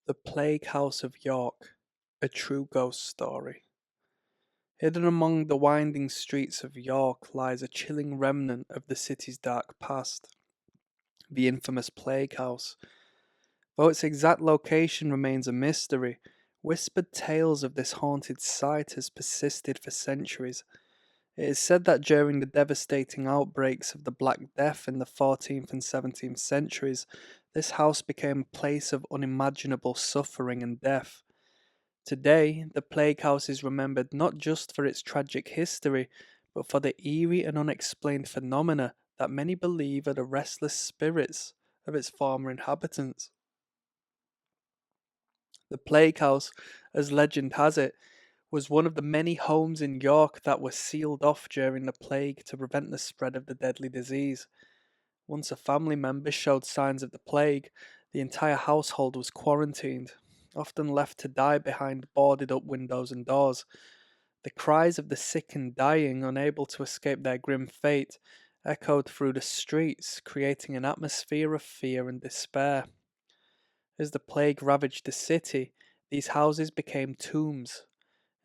The Plague House of York, a true ghost story. Hidden among the winding streets of York lies a chilling remnant of the city's dark past, the infamous Plague House. Though its exact location remains a mystery, whispered tales of this haunted site has persisted for centuries. It is said that during the devastating outbreaks of the Black Death in the 14th and 17th centuries, this house became a place of unimaginable suffering and death. Today, the Plague House is remembered not just for its tragic history, but for the eerie and unexplained phenomena that many believe are the restless spirits of its former inhabitants. The Plague House, as legend has it, was one of the many homes in York that were sealed off during the plague to prevent the spread of the deadly disease. Once a family member showed signs of the plague, the entire household was quarantined, often left to die behind boarded up windows and doors. The cries of the sick and dying, unable to escape their grim fate, echoed through the streets, creating an atmosphere of fear and despair. As the plague ravaged the city, these houses became tombs.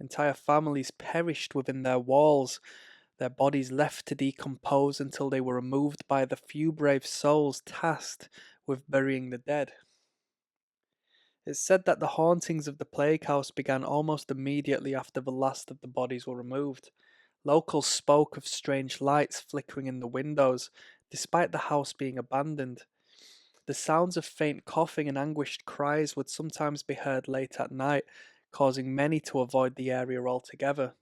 Entire families perished within their walls, their bodies left to decompose until they were removed by the few brave souls tasked with burying the dead. It's said that the hauntings of the plague house began almost immediately after the last of the bodies were removed. Locals spoke of strange lights flickering in the windows, despite the house being abandoned. The sounds of faint coughing and anguished cries would sometimes be heard late at night, causing many to avoid the area altogether.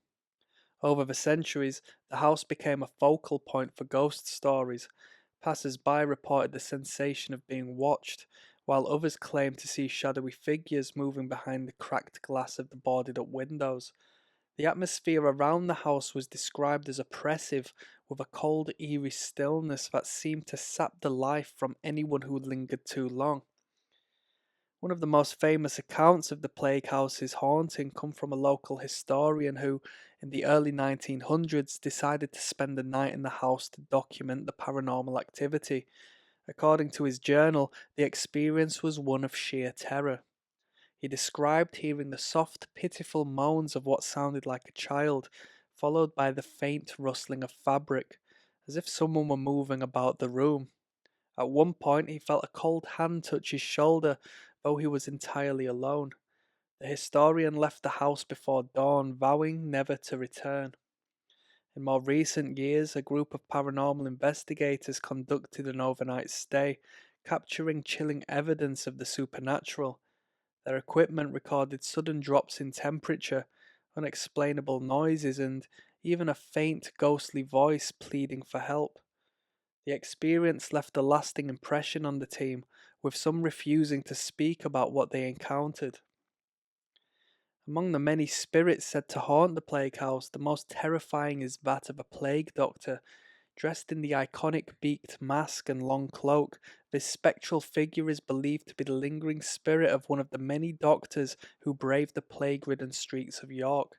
Over the centuries, the house became a focal point for ghost stories. Passers-by reported the sensation of being watched, while others claimed to see shadowy figures moving behind the cracked glass of the boarded-up windows. The atmosphere around the house was described as oppressive, with a cold, eerie stillness that seemed to sap the life from anyone who lingered too long. One of the most famous accounts of the plague house's haunting come from a local historian who, in the early 1900s, decided to spend the night in the house to document the paranormal activity. According to his journal, the experience was one of sheer terror. He described hearing the soft, pitiful moans of what sounded like a child, followed by the faint rustling of fabric, as if someone were moving about the room. At one point, he felt a cold hand touch his shoulder, though he was entirely alone. The historian left the house before dawn, vowing never to return. In more recent years, a group of paranormal investigators conducted an overnight stay, capturing chilling evidence of the supernatural. Their equipment recorded sudden drops in temperature, unexplainable noises, and even a faint ghostly voice pleading for help. The experience left a lasting impression on the team, with some refusing to speak about what they encountered. Among the many spirits said to haunt the plague house, the most terrifying is that of a plague doctor. Dressed in the iconic beaked mask and long cloak, this spectral figure is believed to be the lingering spirit of one of the many doctors who braved the plague-ridden streets of York.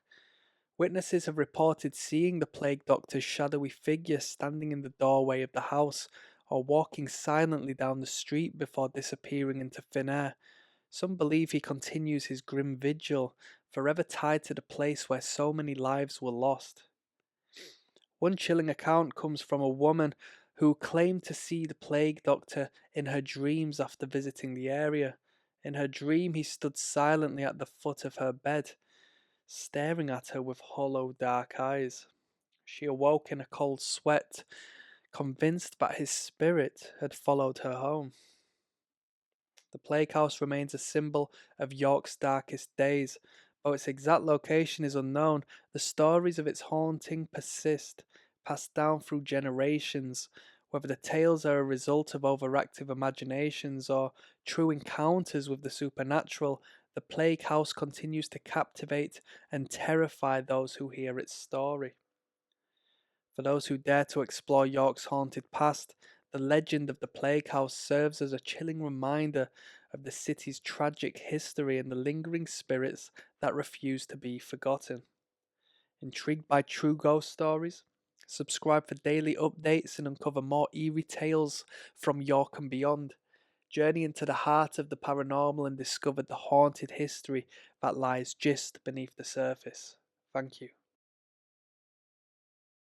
Witnesses have reported seeing the plague doctor's shadowy figure standing in the doorway of the house, or walking silently down the street before disappearing into thin air. Some believe he continues his grim vigil, forever tied to the place where so many lives were lost. One chilling account comes from a woman who claimed to see the plague doctor in her dreams after visiting the area. In her dream, he stood silently at the foot of her bed, staring at her with hollow, dark eyes. She awoke in a cold sweat, convinced that his spirit had followed her home. The plague house remains a symbol of York's darkest days. Though its exact location is unknown, the stories of its haunting persist, passed down through generations. Whether the tales are a result of overactive imaginations or true encounters with the supernatural, the plague house continues to captivate and terrify those who hear its story. For those who dare to explore York's haunted past, the legend of the Plague House serves as a chilling reminder of the city's tragic history and the lingering spirits that refuse to be forgotten. Intrigued by true ghost stories? Subscribe for daily updates and uncover more eerie tales from York and beyond. journey into the heart of the paranormal and discovered the haunted history that lies just beneath the surface. Thank you.